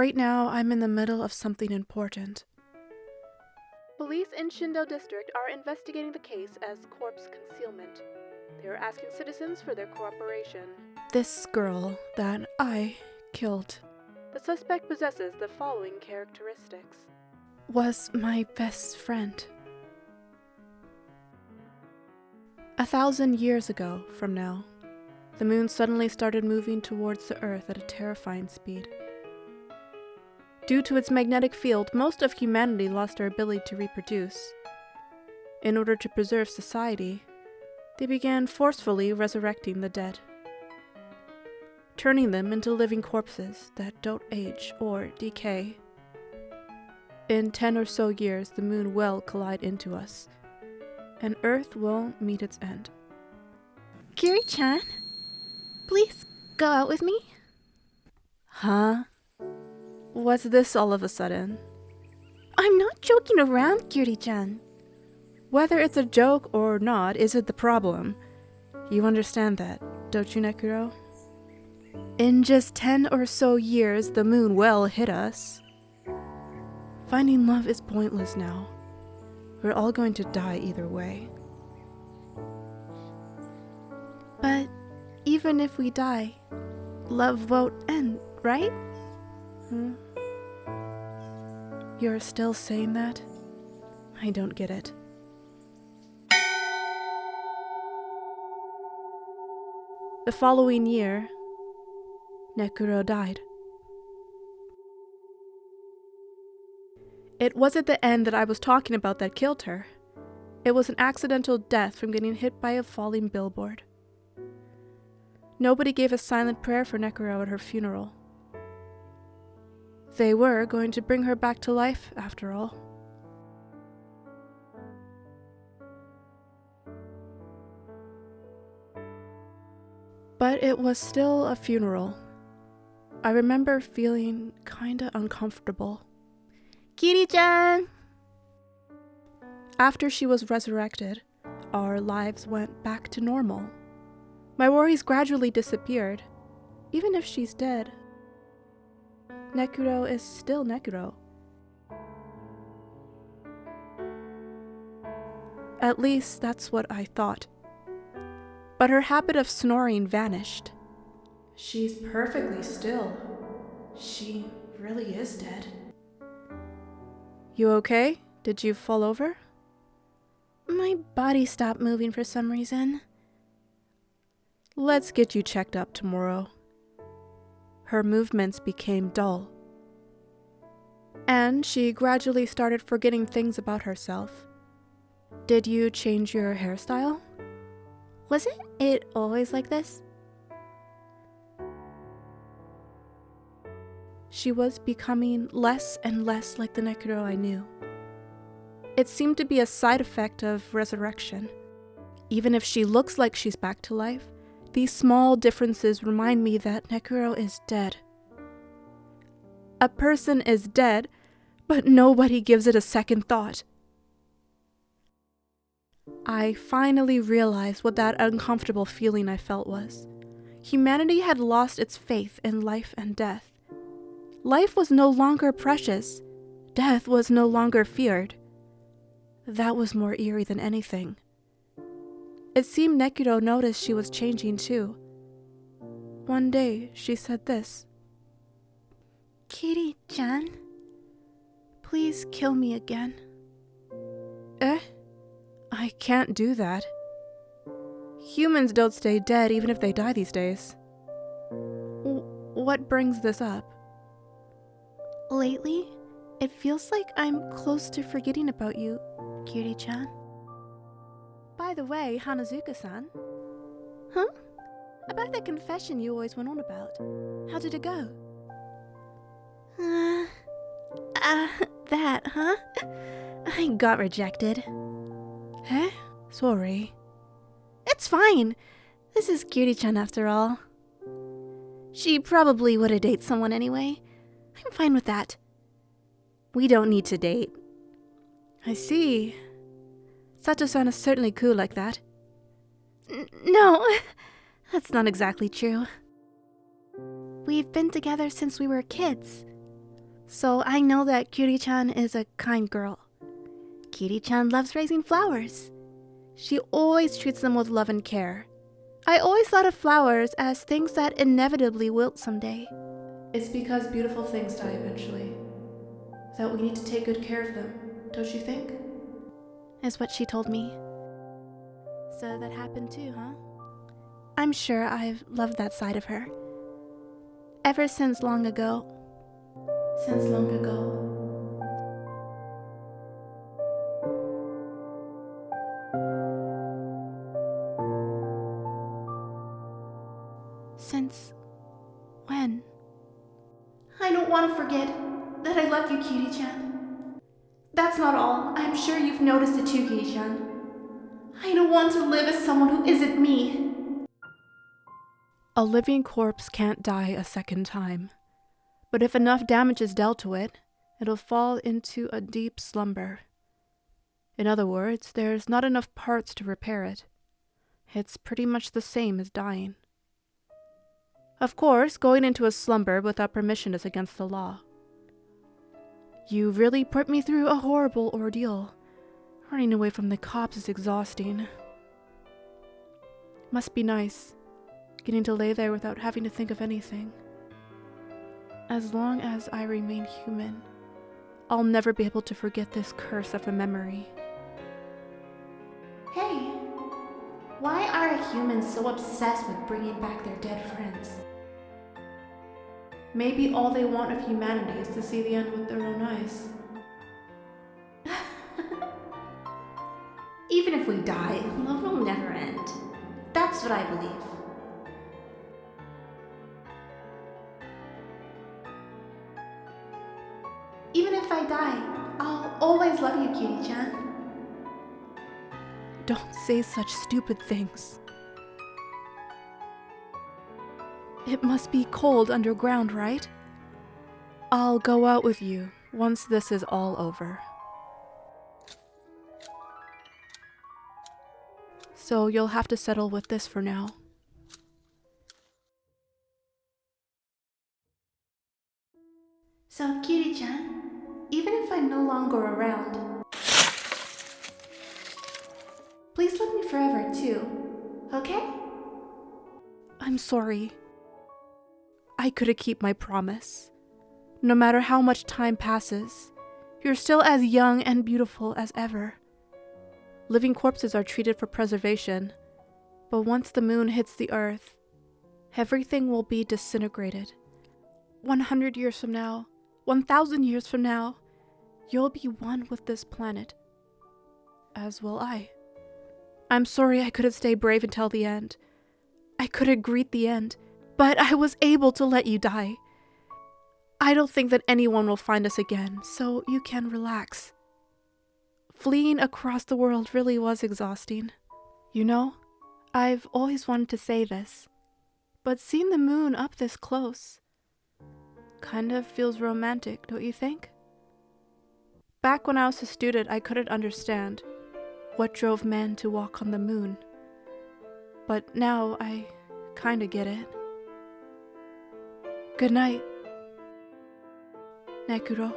right now I'm in the middle of something important. Police in Shindo District are investigating the case as corpse concealment. They are asking citizens for their cooperation. This girl that I killed The suspect possesses the following characteristics. was my best friend. 1,000 years ago from now, the moon suddenly started moving towards the Earth at a terrifying speed. Due to its magnetic field, most of humanity lost their ability to reproduce. In order to preserve society, they began forcefully resurrecting the dead, turning them into living corpses that don't age or decay. In 10 or so years, the moon will collide into us, and Earth will meet its end. Kiri-chan, please go out with me? Huh? What's this all of a sudden? I'm not joking around, Kiri-chan. Whether it's a joke or not isn't the problem. You understand that, don't you, Nekuro? In just 10 or so years, the moon will hit us. Finding love is pointless now. We're all going to die either way. But even if we die, love won't end, right? You're still saying that? I don't get it. The following year, Nekuro died. It wasn't the end that I was talking about that killed her. It was an accidental death from getting hit by a falling billboard. Nobody gave a silent prayer for Nekuro at her funeral. They were going to bring her back to life, after all. But it was still a funeral. I remember feeling kinda uncomfortable. Kiri-chan! After she was resurrected, our lives went back to normal. My worries gradually disappeared, even if she's dead. Nekuro is still Nekuro. At least that's what I thought. But her habit of snoring vanished. She's perfectly still. She really is dead. You okay? Did you fall over? My body stopped moving for some reason. Let's get you checked up tomorrow. Her movements became dull. And she gradually started forgetting things about herself. Did you change your hairstyle? Wasn't it always like this? She was becoming less and less like the Nekuro I knew. It seemed to be a side effect of resurrection. Even if she looks like she's back to life, these small differences remind me that Nekuro is dead. A person is dead, but nobody gives it a second thought. I finally realized what that uncomfortable feeling I felt was. Humanity had lost its faith in life and death. Life was no longer precious. Death was no longer feared. That was more eerie than anything. It seemed Nekuro noticed she was changing too. One day, she said this. Kiri-chan, please kill me again. Eh? I can't do that. Humans don't stay dead even if they die these days. What brings this up? Lately, it feels like I'm close to forgetting about you, Kiri-chan. By the way, Hanazuka-san. Huh? About that confession you always went on about. How did it go? That, huh? I got rejected. Eh? Sorry. It's fine. This is Kiri-chan after all. She probably would have dated someone anyway. I'm fine with that. We don't need to date. I see. Sato-san is certainly cool like that. No, that's not exactly true. We've been together since we were kids. So I know that Kiri-chan is a kind girl. Kiri-chan loves raising flowers. She always treats them with love and care. I always thought of flowers as things that inevitably wilt someday. It's because beautiful things die eventually. That we need to take good care of them, don't you think? Is what she told me. So that happened too, huh? I'm sure I've loved that side of her. Ever since long ago. Since long ago. Since when? I don't want to forget that I love you, Kiri-chan. That's not all. I'm sure you've noticed it too, Kiri-chan. I don't want to live as someone who isn't me. A living corpse can't die a second time. But if enough damage is dealt to it, it'll fall into a deep slumber. In other words, there's not enough parts to repair it. It's pretty much the same as dying. Of course, going into a slumber without permission is against the law. You really put me through a horrible ordeal. Running away from the cops is exhausting. Must be nice, getting to lay there without having to think of anything. As long as I remain human, I'll never be able to forget this curse of a memory. Hey, why are humans so obsessed with bringing back their dead friends? Maybe all they want of humanity is to see the end with their own eyes. Even if we die, love will never end. That's what I believe. Even if I die, I'll always love you, Kiri-chan. Don't say such stupid things. It must be cold underground, right? I'll go out with you once this is all over. So you'll have to settle with this for now. So, Kiri-chan, even if I'm no longer around, please love me forever too, okay? I'm sorry. I couldn't keep my promise. No matter how much time passes, you're still as young and beautiful as ever. Living corpses are treated for preservation, but once the moon hits the earth, everything will be disintegrated. 100 years from now, 1,000 years from now, you'll be one with this planet. As will I. I'm sorry I couldn't stay brave until the end. I couldn't greet the end, but I was able to let you die. I don't think that anyone will find us again, so you can relax. Fleeing across the world really was exhausting. You know, I've always wanted to say this, but seeing the moon up this close kind of feels romantic, don't you think? Back when I was a student, I couldn't understand what drove men to walk on the moon. But now I kinda get it. Good night, Nekuro.